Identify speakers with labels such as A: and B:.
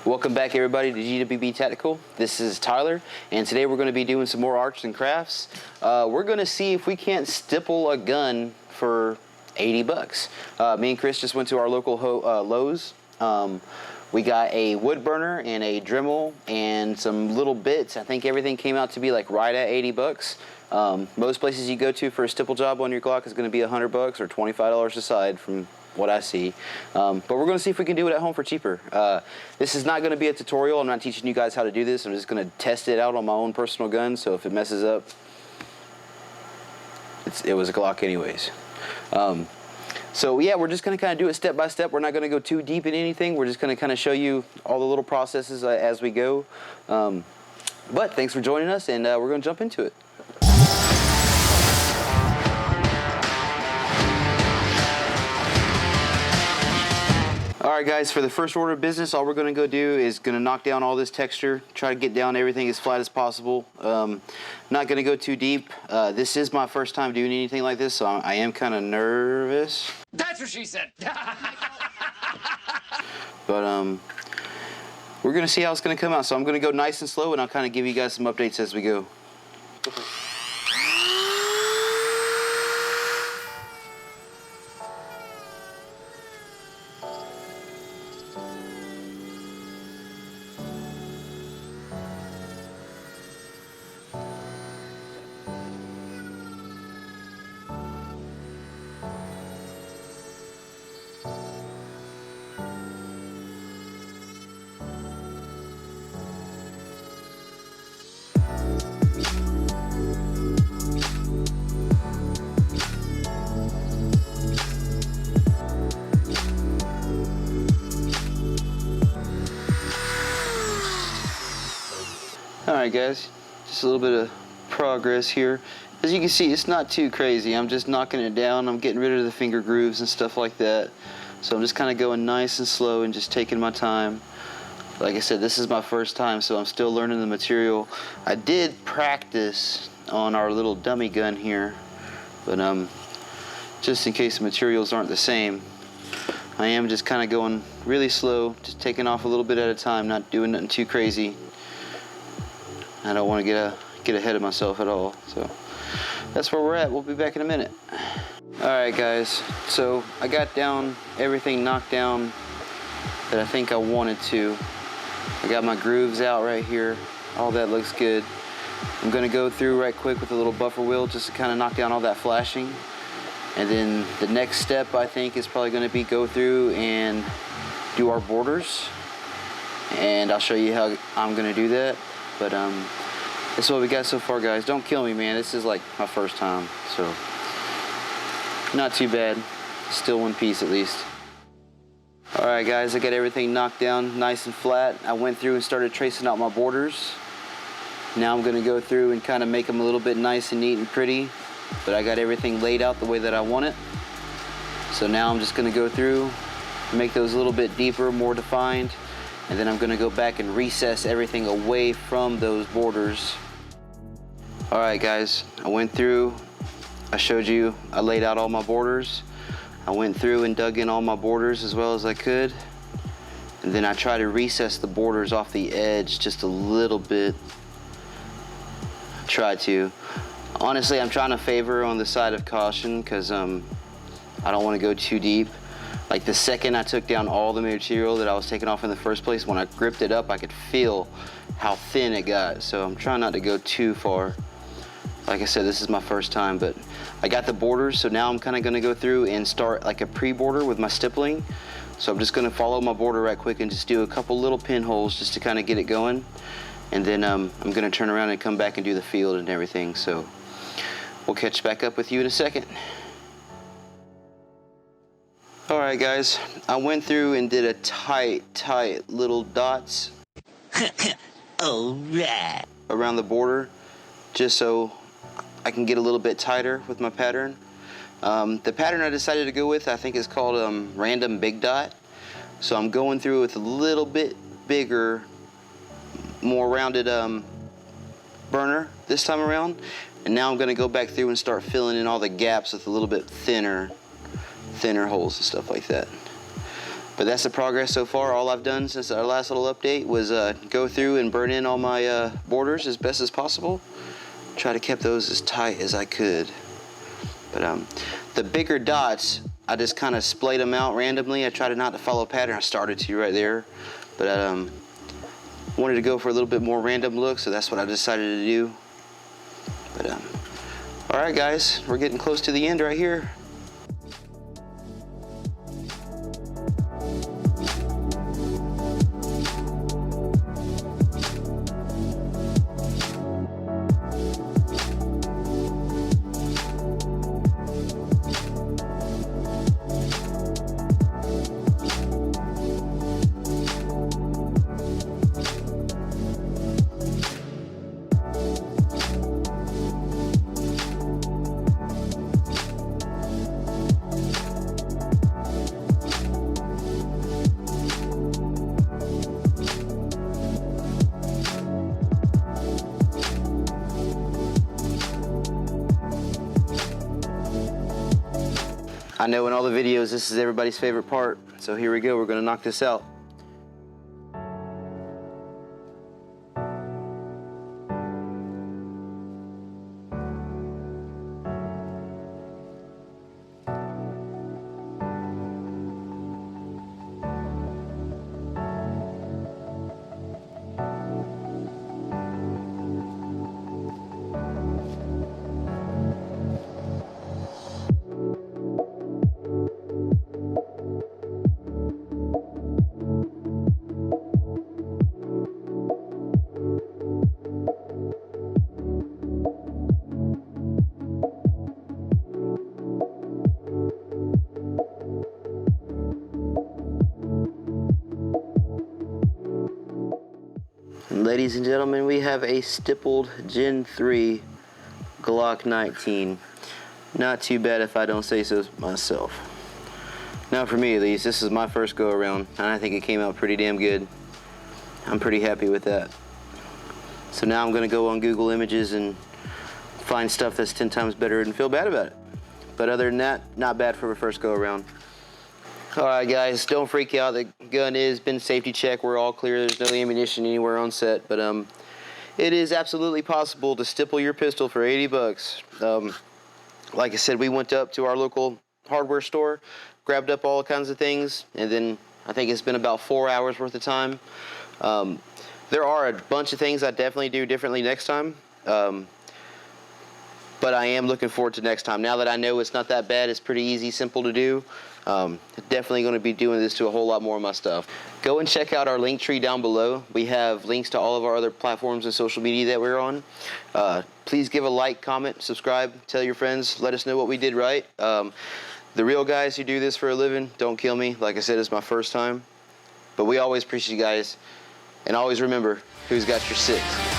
A: Welcome back everybody to GWB Tactical. This is Tyler, and today we're going to be doing some more arts and crafts. We're going to see if we can't stipple a gun for 80 bucks. Me and Chris just went to our local Lowe's. We got a wood burner and a Dremel and some little bits. I think everything came out to be like right at 80 bucks. Most places you go to for a stipple job on your Glock is going to be 100 bucks or $25 a side from what I see, but we're going to see if we can do it at home for cheaper. This is not going to be a tutorial. I'm not teaching you guys how to do this. I'm just going to test it out on my own personal gun, so if it messes up, it was a Glock anyways. So yeah, we're just going to kind of do it step by step. We're not going to go too deep in anything. We're just going to kind of show you all the little processes as we go. But thanks for joining us, and we're going to jump into it. Alright guys, for the first order of business, all we're going to go do is going to knock down all this texture, try to get down everything as flat as possible. Not going to go too deep. This is my first time doing anything like this, so I am kind of nervous.
B: That's what she said!
A: But we're going to see how it's going to come out, so I'm going to go nice and slow, and I'll kind of give you guys some updates as we go. Alright guys, just a little bit of progress here. As you can see, it's not too crazy. I'm just knocking it down. I'm getting rid of the finger grooves and stuff like that. So I'm just kind of going nice and slow and just taking my time. Like I said, this is my first time, so I'm still learning the material. I did practice on our little dummy gun here, but just in case the materials aren't the same, I am just kind of going really slow, just taking off a little bit at a time, not doing nothing too crazy. I don't want to get ahead of myself at all. So that's where we're at. We'll be back in a minute. Alright guys, so I got down everything knocked down that I think I wanted to. I got my grooves out right here. All that looks good. I'm going to go through right quick with a little buffer wheel just to kind of knock down all that flashing. And then the next step I think is probably going to be go through and do our borders. And I'll show you how I'm going to do that. But that's what we got so far, guys. Don't kill me, man. This is like my first time, so not too bad. Still one piece at least. Alright guys, I got everything knocked down nice and flat. I went through and started tracing out my borders. Now I'm going to go through and kind of make them a little bit nice and neat and pretty. But I got everything laid out the way that I want it. So now I'm just going to go through, make those a little bit deeper, more defined. And then I'm going to go back and recess everything away from those borders. Alright guys, I went through, I showed you, I laid out all my borders. I went through and dug in all my borders as well as I could. And then I tried to recess the borders off the edge just a little bit. I tried to. Honestly, I'm trying to favor on the side of caution because I don't want to go too deep. Like the second I took down all the material that I was taking off in the first place, when I gripped it up, I could feel how thin it got. So I'm trying not to go too far. Like I said, this is my first time, but I got the borders, so now I'm kind of going to go through and start like a pre-border with my stippling. So I'm just going to follow my border right quick and just do a couple little pinholes just to kind of get it going. And then I'm going to turn around and come back and do the field and everything. So we'll catch back up with you in a second. Alright guys, I went through and did a tight little dots
B: Alright.
A: around the border just so I can get a little bit tighter with my pattern. The pattern I decided to go with, I think is called Random Big Dot. So I'm going through with a little bit bigger, more rounded burner this time around. And now I'm going to go back through and start filling in all the gaps with a little bit thinner holes and stuff like that. But that's the progress so far. All I've done since our last little update was go through and burn in all my borders as best as possible. Try to keep those as tight as I could. But the bigger dots, I just kind of splayed them out randomly. I tried not to follow a pattern. I started to right there, but I wanted to go for a little bit more random look, so that's what I decided to do. But all right, guys, we're getting close to the end right here. I know in all the videos this is everybody's favorite part, so here we go, we're gonna knock this out. And ladies and gentlemen, we have a stippled Gen 3 Glock 19. Not too bad if I don't say so myself. Now for me at least, this is my first go around, and I think it came out pretty damn good. I'm pretty happy with that. So now I'm gonna go on Google Images and find stuff that's 10 times better and feel bad about it. But other than that, not bad for a first go around. Alright guys, don't freak out. The gun has been safety checked. We're all clear. There's no ammunition anywhere on set. But it is absolutely possible to stipple your pistol for 80 bucks. Like I said, we went up to our local hardware store, grabbed up all kinds of things, and then I think it's been about 4 hours worth of time. There are a bunch of things I definitely do differently next time. But I am looking forward to next time. Now that I know it's not that bad, it's pretty easy, simple to do. Definitely going to be doing this to a whole lot more of my stuff. Go and check out our link tree down below. We have links to all of our other platforms and social media that we're on. Please give a like, comment, subscribe, tell your friends, let us know what we did right. The real guys who do this for a living, don't kill me. Like I said, it's my first time. But we always appreciate you guys. And always remember, who's got your six?